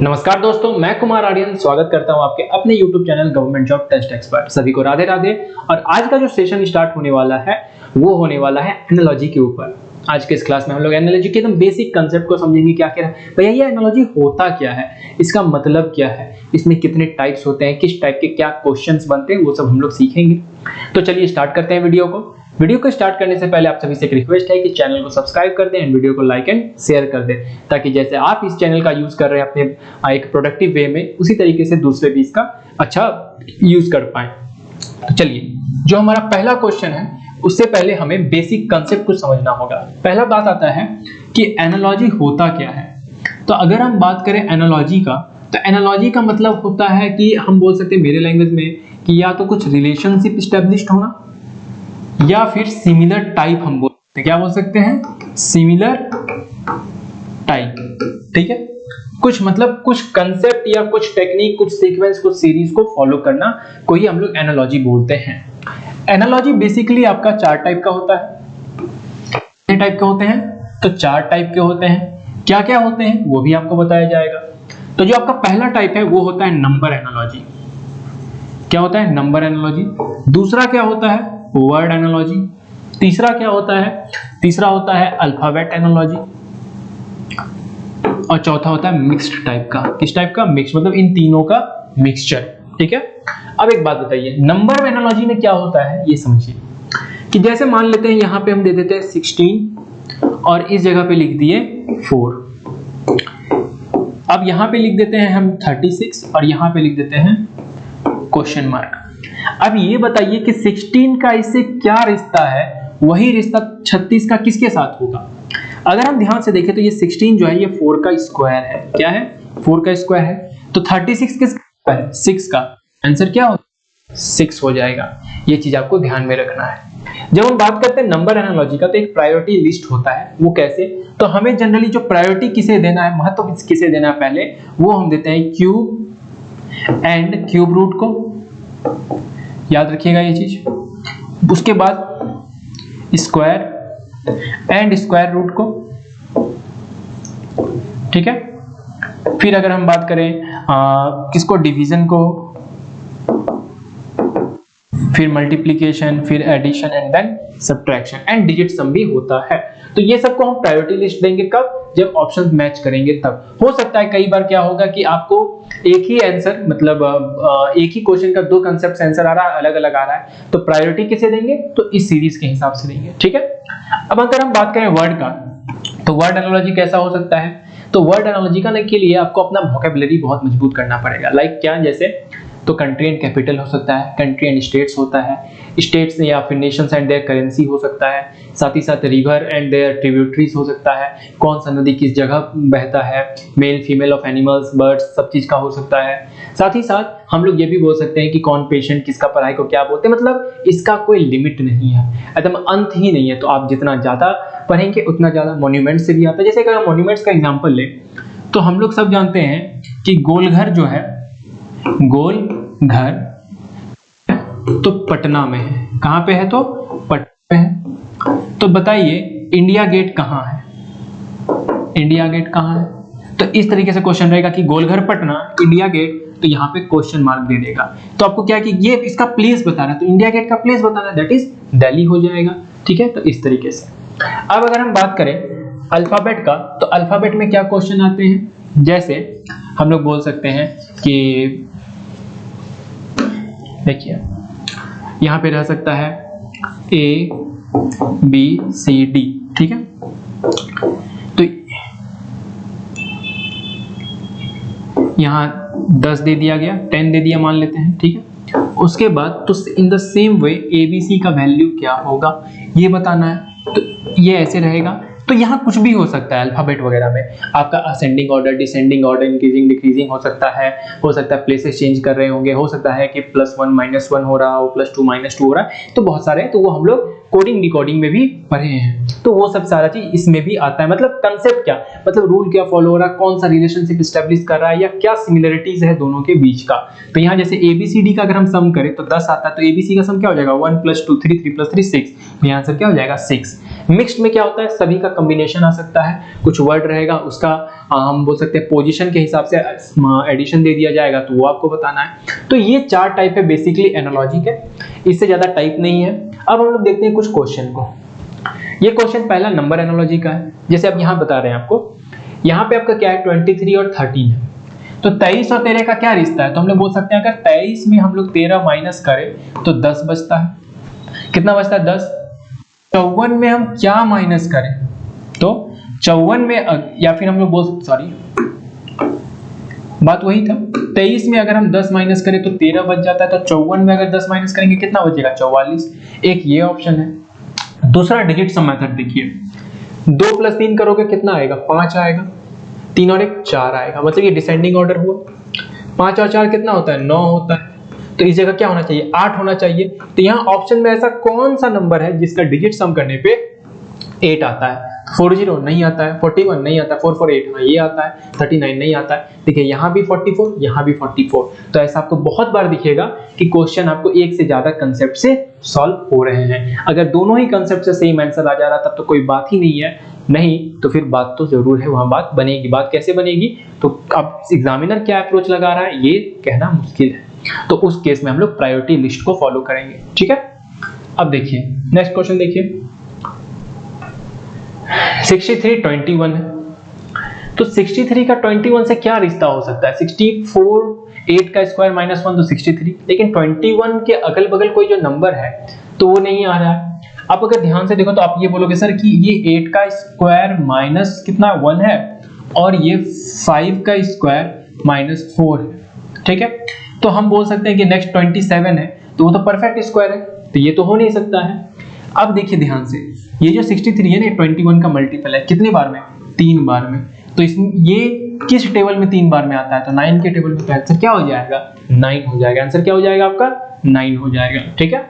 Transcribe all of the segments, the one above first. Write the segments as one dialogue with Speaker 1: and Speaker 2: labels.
Speaker 1: नमस्कार दोस्तों, मैं कुमार आर्यन स्वागत करता हूं आपके अपने YouTube channel government job test expert. सभी को राधे राधे। और आज का जो सेशन स्टार्ट होने वाला है वो होने वाला है एनालॉजी के ऊपर। आज के इस क्लास में हम लोग एनालॉजी के एकदम बेसिक कंसेप्ट को समझेंगे। क्या क्या है भैया, ये एनालॉजी होता क्या है, इसका मतलब क्या है, इसमें कितने टाइप्स होते हैं, किस टाइप के क्या क्वेश्चंस बनते हैं, वो सब हम लोग सीखेंगे। तो चलिए स्टार्ट करते हैं वीडियो को स्टार्ट करने से पहले आप सभी से एक रिक्वेस्ट है कि चैनल को सब्सक्राइब कर दें एंड वीडियो को लाइक एंड शेयर कर दें, ताकि जैसे आप इस चैनल का यूज कर रहे हैं अपने एक प्रोडक्टिव वे में, उसी तरीके से दूसरे भी इसका अच्छा यूज कर पाए। तो चलिए, जो हमारा पहला क्वेश्चन है उससे पहले हमें बेसिक कंसेप्ट को समझना होगा। पहला बात आता है कि एनालॉजी होता क्या है। तो अगर हम बात करें एनालॉजी का, तो एनालॉजी का मतलब होता है कि हम बोल सकते हैं मेरे लैंग्वेज में कि या तो कुछ रिलेशनशिप स्टैब्लिश्ड होना या फिर सिमिलर टाइप। हम बोलते हैं, क्या बोल सकते हैं, सिमिलर टाइप। ठीक है, कुछ मतलब कुछ कंसेप्ट या कुछ टेक्निक, कुछ सीक्वेंस, कुछ सीरीज को फॉलो करना को ही हम लोग एनालॉजी बोलते हैं। एनालॉजी बेसिकली आपका चार टाइप का होता है। कितने टाइप के होते हैं? तो चार टाइप के होते हैं। क्या क्या होते हैं वो भी आपको बताया जाएगा। तो जो आपका पहला टाइप है वो होता है नंबर एनालॉजी। क्या होता है? Number analogy. दूसरा क्या होता है? Word analogy. तीसरा क्या होता है? तीसरा होता है अल्फाबेट एनालॉजी। और चौथा होता है मिक्स्ड टाइप का। किस टाइप का? मिक्स, मतलब इन तीनों का मिक्सचर। ठीक है, अब एक बात बताइए, नंबर एनालॉजी में क्या होता है ये समझिए। कि जैसे मान लेते हैं यहां पे हम दे देते हैं 16 और इस जगह पे लिख दिए 4। अब यहां पे लिख देते हैं हम 36 और यहां पे लिख देते हैं क्वेश्चन मार्क। अब ये बताइए कि 16 का इससे क्या रिश्ता है, वही रिश्ता 36 का किसके साथ होगा? अगर हम ध्यान से देखें तो ये 16 जो है ये 4 का स्क्वायर है। क्या है? 4 का स्क्वायर है। तो 36 किसका है? 6 का। आंसर क्या होगा? 6 हो जाएगा। ये चीज आपको ध्यान में रखना है। जब हम बात करते हैं नंबर एनालॉजी का, तो एक प्रायोरिटी लिस्ट होता है। वो कैसे? तो हमें जनरली जो प्रायोरिटी किसे देना है, महत्व किसे देना है, पहले वो हम देते हैं क्यूब एंड क्यूब रूट को। याद रखिएगा ये चीज। उसके बाद स्क्वायर एंड स्क्वायर रूट को। ठीक है, फिर अगर हम बात करें किसको, डिवीजन को, फिर मल्टीप्लिकेशन, फिर addition and then subtraction and digit sum भी होता है। तो ये सबको हम प्रायोरिटी लिस्ट देंगे कब? जब ऑप्शन मैच करेंगे तब। हो सकता है कई बार क्या होगा कि आपको एक ही आंसर, मतलब एक ही क्वेश्चन का दो कंसेप्ट आंसर आ रहा है, अलग अलग आ रहा है, तो प्रायोरिटी किसे देंगे? तो इस सीरीज के हिसाब से देंगे। ठीक है, अब अगर हम बात करें वर्ड का, तो वर्ड एनालॉजी कैसा हो सकता है? तो वर्ड एनालॉजी का के लिए आपको अपना वोकैबुलरी बहुत मजबूत करना पड़ेगा। लाइक क्या? जैसे तो कंट्री एंड कैपिटल हो सकता है, कंट्री एंड स्टेट्स होता है, स्टेट्स या फिर नेशंस एंड देयर करेंसी हो सकता है, साथ ही साथ रिवर एंड देयर ट्रिब्यूटरीज हो सकता है, कौन सा नदी किस जगह बहता है, male female of animals, birds, सब चीज का हो सकता है। साथ ही साथ हम लोग ये भी बोल सकते हैं कि कौन पेशेंट किसका पढ़ाई को क्या बोलते हैं। मतलब इसका कोई लिमिट नहीं है, एकदम अंत ही नहीं है। तो आप जितना ज्यादा पढ़ेंगे उतना ज्यादा। मॉन्यूमेंट से भी आता है। जैसे अगर हम मॉन्यूमेंट्स का एग्जाम्पल ले, तो हम लोग सब जानते हैं कि गोलघर जो है, गोल घर तो पटना में है। कहां पे है? तो पटना में है। तो बताइए इंडिया गेट कहां है? इंडिया गेट कहां है? तो इस तरीके से क्वेश्चन रहेगा कि गोलघर पटना, इंडिया गेट, तो यहां पे क्वेश्चन मार्क दे देगा। तो आपको क्या कि ये इसका प्लेस बताना है, तो इंडिया गेट का प्लेस बताना है, दैट इज दिल्ली हो जाएगा। ठीक है, तो इस तरीके से। अब अगर हम बात करें अल्फाबेट का, तो अल्फाबेट में क्या क्वेश्चन आते हैं? जैसे हम लोग बोल सकते हैं कि देखिए यहां पे रह सकता है A B C D। ठीक है, तो यहां 10 दे दिया गया, 10 दे दिया मान लेते हैं। ठीक है, उसके बाद तो in the same way ABC का वैल्यू क्या होगा ये बताना है। तो ये ऐसे रहेगा। तो यहाँ कुछ भी हो सकता है अल्फाबेट वगैरह में। आपका ascending order, descending order, increasing decreasing हो सकता है प्लेसेस चेंज कर रहे होंगे, हो सकता है कि +1 -1 हो रहा हो, +2 -2 हो रहा है। तो बहुत सारे, तो वो हम लोग कोडिंग डिकोडिंग में भी पढ़े हैं, तो वो सब सारा चीज इसमें भी आता है। मतलब कंसेप्ट क्या, मतलब रूल क्या फॉलो हो रहा है, कौन सा रिलेशनशिप स्टैब्लिश कर रहा है, या क्या सिमिलरिटीज है दोनों के बीच का। तो यहाँ जैसे ABCD का अगर हम सम करें तो 10 आता है, तो ABC का सम क्या हो जाएगा 1 + 2 3 3 + 3 6, तो यहाँ आंसर क्या हो जाएगा 6। मिक्स्ड में क्या होता है, सभी का कॉम्बिनेशन आ सकता है, कुछ वर्ड रहेगा उसका हम बोल सकते हैं पोजीशन के हिसाब से एडिशन दे दिया जाएगा, तो वो आपको बताना है। तो ये 4 टाइप है बेसिकली एनालॉजी के, इससे ज्यादा टाइप नहीं है। अब हम लोग देखते हैं कुछ क्वेश्चन को। ये क्वेश्चन पहला नंबर एनालॉजी का है, जैसे अब यहाँ बता रहे हैं आपको, यहाँ पे आपका क्या है 23 और 13 है, तो 23 और 13 का क्या रिश्ता है, तो हम लोग बोल सकते हैं अगर 23 में हम लोग 13 माइनस करें तो 10 बचता है, कितना बचता है 10। 54 में हम क्या माइनस करें, तो 54 में या फिर हम लोग बोल सॉरी बात वही था, 23 में अगर हम 10 माइनस करें तो 13 बच जाता है, तो 54 में अगर 10 माइनस करेंगे कितना बचेगा 44। एक ये ऑप्शन है। दूसरा डिजिट सम मेथड देखिए, 2 + 3 करोगे कितना आएगा 5 आएगा, 3 और 1 4 आएगा, मतलब ये डिसेंडिंग ऑर्डर हुआ। 5 और 4 कितना होता है 9 होता है, तो इस जगह क्या होना चाहिए 8 होना चाहिए। तो यहाँ ऑप्शन में ऐसा कौन सा नंबर है जिसका डिजिट सम करने पे 8 आता है, 40 नहीं आता है, 41 नहीं आता, 448 हाँ ये आता है, 39 नहीं आता है। देखिए यहाँ भी 44 यहाँ भी 44, तो ऐसा आपको बहुत बार दिखेगा कि क्वेश्चन आपको एक से ज्यादा कंसेप्ट से सॉल्व हो रहे हैं। अगर दोनों ही कंसेप्ट से सेम आंसर आ जा रहा तब तो कोई बात ही नहीं है, नहीं तो फिर बात तो जरूर है, वहां बात बनेगी। बात कैसे बनेगी, तो अब एग्जामिनर क्या अप्रोच लगा रहा है ये कहना मुश्किल है, तो उस केस में हम लोग प्रायोरिटी लिस्ट को फॉलो करेंगे, ठीक है। अब देखिए नेक्स्ट क्वेश्चन देखिए, 63 21 है, तो 63 का 21 से क्या रिश्ता हो सकता है, 64 8 का स्क्वायर -1 तो 63, लेकिन 21 के अगल बगल कोई जो नंबर है तो वो नहीं आ रहा है। आप अगर ध्यान से देखो तो आप ये बोलोगे सर कि ये 8 का स्क्वायर माइनस कितना 1 है और ये 5 का स्क्वायर -4 है, ठीक है। तो हम बोल सकते हैं कि नेक्स्ट 27 है, तो वो तो परफेक्ट स्क्वायर है, तो ये तो हो नहीं सकता है। अब देखिए ध्यान से, ये जो 63 है ना 21 का मल्टीपल है, कितने बार में 3 बार में, तो इसमें ये किस टेबल में 3 बार में आता है, तो 9 के टेबल में, तो आंसर क्या हो जाएगा 9 हो जाएगा। आंसर क्या हो जाएगा आपका 9 हो जाएगा, ठीक है।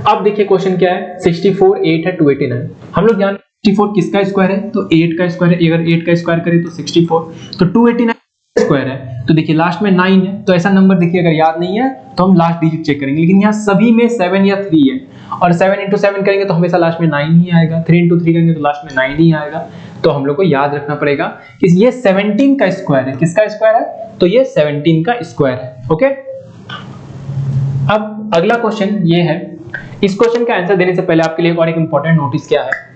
Speaker 1: अब देखिए क्वेश्चन क्या है, 64 8 है 289, हम लोग जान 64 किसका स्क्वायर है, तो 8 का स्क्वायर है, अगर 8 का स्क्वायर करें तो 64, तो 289 स्क्वायर है, तो देखिए लास्ट में 9 है, तो ऐसा नंबर देखिए अगर याद नहीं है तो हम लास्ट डिजिट चेक करेंगे, लेकिन यहाँ सभी में 7 या 3 है, और 7 × 7 करेंगे तो हमेशा लास्ट में 9 ही आएगा, 3 × 3 करेंगे तो लास्ट में 9 ही आएगा। तो हम लोग को याद रखना पड़ेगा कि ये 17 का स्क्वायर है, किसका स्क्वायर है, तो ये 17 का स्क्वायर है, ओके। अब अगला क्वेश्चन ये है, इस क्वेश्चन का आंसर देने से पहले आपके लिए और एक इंपॉर्टेंट नोटिस क्या है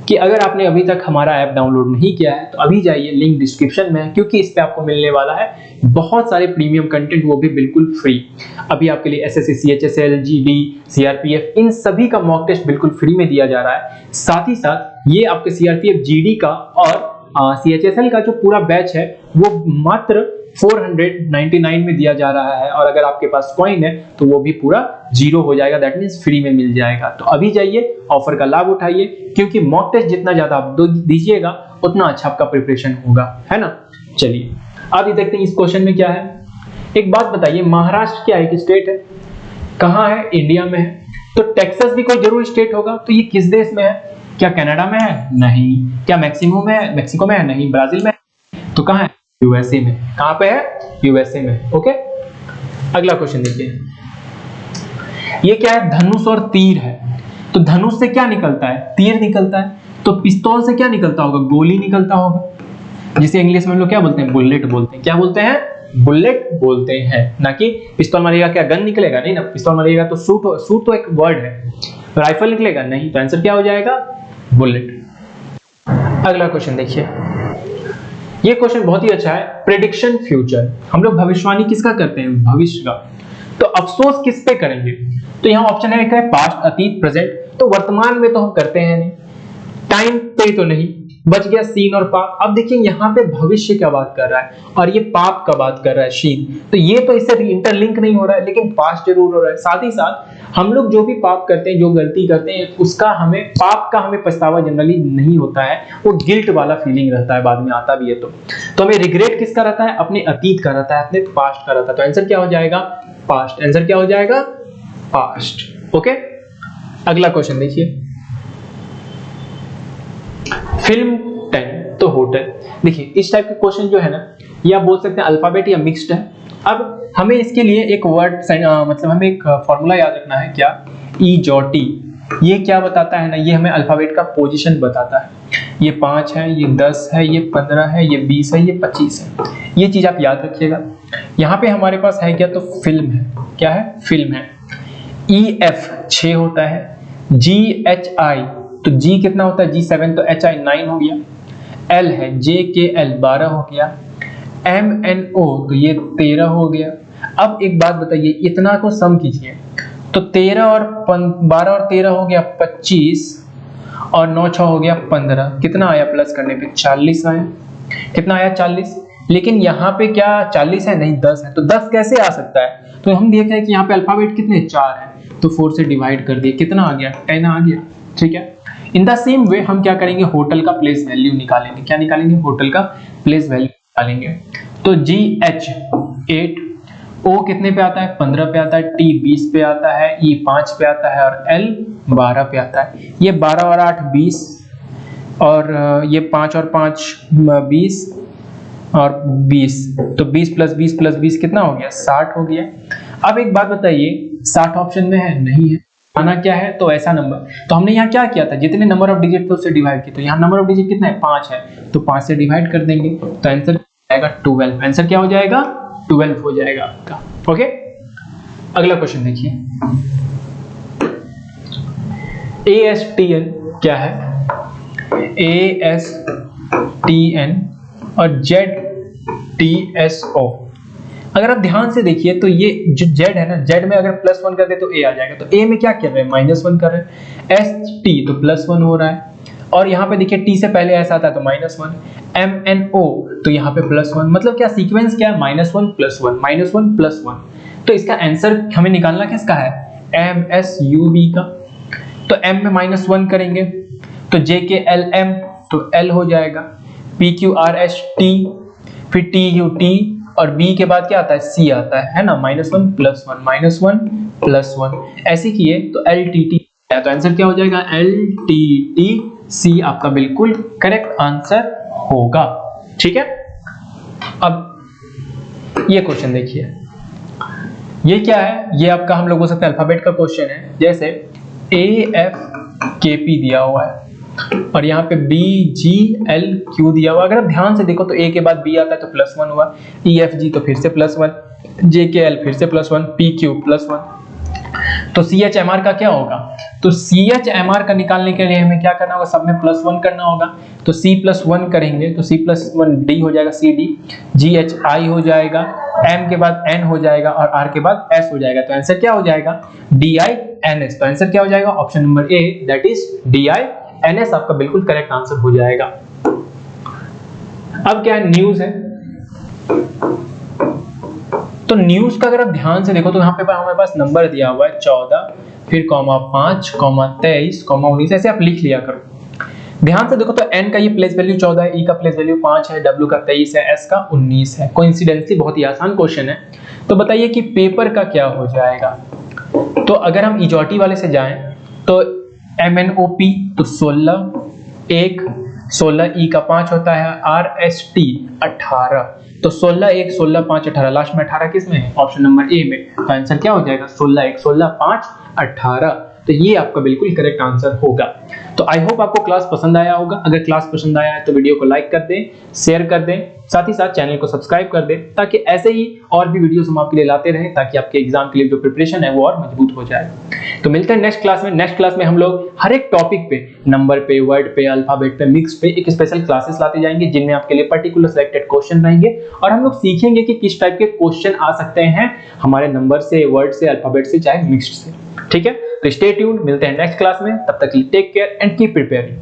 Speaker 1: कि अगर आपने अभी तक हमारा ऐप डाउनलोड नहीं किया है तो अभी जाइए, लिंक डिस्क्रिप्शन में है, क्योंकि इस पे आपको मिलने वाला है बहुत सारे प्रीमियम कंटेंट, वो भी बिल्कुल फ्री। अभी आपके लिए SSC CHSL GD CRPF इन सभी का मॉक टेस्ट बिल्कुल फ्री में दिया जा रहा है। साथ ही साथ ये आपके CRPF GD का और CHSL का जो पूरा बैच है वो मात्र 499 में दिया जा रहा है, और अगर आपके पास कॉइन है तो वो भी पूरा 0 हो जाएगा, दैट मींस फ्री में मिल जाएगा। तो अभी जाइए ऑफर का लाभ उठाइए, क्योंकि मॉक टेस्ट जितना ज्यादा आप दीजिएगा उतना अच्छा आपका प्रिपरेशन होगा, है ना। चलिए अब ये देखते हैं इस क्वेश्चन में क्या है। एक बात बताइए, महाराष्ट्र क्या एक स्टेट है, कहाँ है, इंडिया में है, तो टेक्सास भी कोई जरूर स्टेट होगा, तो ये किस देश में है, क्या कनाडा में है, नहीं, क्या मैक्सिको में है, नहीं, ब्राजील में है, तो कहाँ है, यूएसए में। कहां पे है, यूएसए में, ओके। अगला क्वेश्चन देखिए, ये क्या है, धनुष और तीर है, तो धनुष से क्या निकलता है, तीर निकलता है, तो पिस्तौल से क्या निकलता होगा, गोली निकलता होगा, जिसे इंग्लिश में हम लोग क्या बोलते हैं, बुलेट बोलते हैं। क्या बोलते हैं, बुलेट बोलते हैं, ना कि पिस्तौल मारिएगा क्या गन निकलेगा, नहीं ना, पिस्तौल मारिएगा तो शूट तो एक वर्ड है, राइफल निकलेगा नहीं, तो आंसर क्या हो जाएगा, बुलेट। अगला क्वेश्चन देखिए, ये क्वेश्चन बहुत ही अच्छा है, प्रेडिक्शन फ्यूचर, हम लोग भविष्यवाणी किसका करते हैं, भविष्य का, तो अफसोस किस पे करेंगे, तो यहाँ ऑप्शन है, एक है पास्ट, अतीत, प्रेजेंट, तो वर्तमान में तो हम करते हैं नहीं, टाइम पे तो नहीं, बच गया सीन और पाप। अब देखिए यहाँ पे भविष्य क्या बात कर रहा है और ये पाप का बात कर रहा है शीन, तो ये तो इससे इंटरलिंक नहीं हो रहा है, लेकिन पास्ट जरूर हो रहा है। साथ ही साथ हम लोग जो भी पाप करते हैं, जो गलती करते हैं, उसका हमें पाप का हमें पछतावा जनरली नहीं होता है, वो गिल्ट वाला फीलिंग रहता है, बाद में आता भी है। तो हमें रिग्रेट किसका रहता है, अपने अतीत का रहता है, अपने पास्ट का रहता है। तो आंसर क्या हो जाएगा, पास्ट। आंसर क्या हो जाएगा, पास्ट। ओके, अगला क्वेश्चन देखिए, फिल्म 10 तो होटल। देखिए इस टाइप के क्वेश्चन जो है ना, ये आप बोल सकते हैं अल्फाबेट या मिक्स्ड है। अब हमें इसके लिए एक वर्ड मतलब हमें एक फॉर्मूला याद रखना है, क्या, ई-जॉटी। ये क्या बताता है ना, ये हमें अल्फाबेट का पोजीशन बताता है। ये 5 है, ये 10 है, ये 15 है, ये 20 है, ये 25 है। ये चीज आप याद रखिएगा। यहाँ पे हमारे पास है क्या, तो फिल्म है। क्या है, फिल्म है। EF 6 होता है, GHI तो G कितना होता है, G 7 तो HI 9 हो गया। L है JKL 12 हो गया। MNO तो ये 13 हो गया। अब एक बात बताइए, इतना को सम कीजिए तो 13 और 12 और 13 हो गया 25 और 9 6 हो गया 15। कितना आया प्लस करने पे, 40 आया। कितना आया, 40। लेकिन यहाँ पे क्या 40 है, नहीं 10 है। तो 10 कैसे आ सकता है, तो हम देख रहे हैं कि यहाँ पे अल्फाबेट कितने 4 है, तो 4 से डिवाइड कर दिए, कितना आ गया, 10 आ गया। ठीक है, इन द सेम वे हम क्या करेंगे, होटल का प्लेस वैल्यू निकालेंगे। क्या निकालेंगे, होटल का प्लेस वैल्यू निकालेंगे। तो GH 8, O कितने पे आता है, 15 पे आता है, T 20 पे आता है, E 5 पे आता है और L 12 पे आता है। ये 12 और 8 20 और ये 5 और 5 20 और 20, तो 20 प्लस 20 प्लस 20 कितना हो गया, 60 हो गया। अब एक बात बताइए, 60 ऑप्शन में है, नहीं है, आना क्या है, तो ऐसा नंबर। तो हमने यहाँ क्या किया था, जितने नंबर ऑफ डिजिट थे उससे डिवाइड किया। तो यहाँ नंबर ऑफ डिजिट कितना है, 5 है, तो 5 से डिवाइड कर देंगे, तो आंसर आएगा 12। आंसर क्या हो जाएगा, 12 हो जाएगा आपका। ओके, अगला क्वेश्चन देखिए, ASTN क्या है, ASTN और ZTSO। अगर आप ध्यान से देखिए तो ये जो Z है ना, Z में अगर +1 कर दे तो A आ जाएगा। तो A में क्या कर रहे हैं, -1 कर रहे हैं। ST तो +1 हो रहा है, और यहाँ पे देखिए T से पहले ऐसा आता है तो -1। MNO तो यहाँ पे +1, मतलब क्या सीक्वेंस क्या है, -1 +1 -1 +1। तो इसका आंसर हमें निकालना किसका है, MSUB का। तो M में -1 करेंगे तो JKLM तो L हो जाएगा, PQRST फिर TUT और B के बाद क्या आता है, C आता है ना, -1 +1 -1 +1 ऐसे किए तो LTT। तो आंसर क्या हो जाएगा, LTTC आपका बिल्कुल करेक्ट आंसर होगा। ठीक है, अब ये क्वेश्चन देखिए, ये क्या है, ये आपका हम लोग बोल सकते हैं अल्फाबेट का क्वेश्चन है। जैसे AFKP दिया हुआ है और यहाँ पे BGLQ दिया हुआ। अगर आप ध्यान से देखो तो A के बाद B आता है तो +1 हुआ, EFG तो फिर से +1, JKL फिर से +1, PQ +1। तो CHMR का क्या होगा, तो CHMR का निकालने के लिए हमें क्या करना होगा, सब में +1 करना होगा। तो C +1 करेंगे तो C +1 D हो जाएगा, CD, GHI हो जाएगा, M के बाद N हो जाएगा और R के बाद S हो जाएगा। तो आंसर क्या हो जाएगा, DINS। तो आंसर क्या हो जाएगा, option number A that is DINS आपका बिल्कुल करेक्ट आंसर हो जाएगा। अब क्या है, न्यूज है। तो न्यूज का अगर आप ध्यान से देखो तो यहाँ पे हमारे पास नंबर दिया हुआ है 14 फिर (5, 23, 19) ऐसे आप लिख लिया करो। ध्यान से देखो तो N का ये प्लेस वैल्यू 14 है, E का प्लेस वैल्यू 5 है, W का 23 है, S का 19 है। कोइंसिडेंटली बहुत ही आसान क्वेश्चन है। तो बताइए कि पेपर का क्या हो जाएगा। तो अगर हम इजॉटी वाले से जाएं तो MNOP तो 16, 1 16, E का 5 होता है, RST 18। तो 16 1 16 5 18, लास्ट में 18 किस में है, ऑप्शन नंबर ए में। तो आंसर क्या हो जाएगा, 16 1 16 5 18। तो ये आपका बिल्कुल करेक्ट आंसर होगा। तो आई होप आपको क्लास पसंद आया होगा। अगर क्लास पसंद आया है तो वीडियो को लाइक कर दें, शेयर कर दें, साथ ही साथ चैनल को सब्सक्राइब कर दें, ताकि ऐसे ही और भी वीडियोस हम आपके लिए लाते रहें, ताकि आपके एग्जाम के लिए जो प्रिपरेशन है वो और मजबूत हो जाए। तो मिलते हैं नेक्स्ट क्लास में। नेक्स्ट क्लास में हम लोग हर एक टॉपिक पे, नंबर पे, वर्ड पे, अल्फाबेट पे, मिक्स पे एक स्पेशल क्लासेस लाते जाएंगे, जिनमें आपके लिए पर्टिकुलर सिलेक्टेड क्वेश्चन रहेंगे और हम लोग सीखेंगे कि किस टाइप के क्वेश्चन आ सकते हैं हमारे नंबर से, वर्ड से, अल्फाबेट से, चाहे मिक्स्ड से। ठीक है, तो स्टे ट्यून्ड, मिलते हैं नेक्स्ट क्लास में। तब तक take care and keep preparing.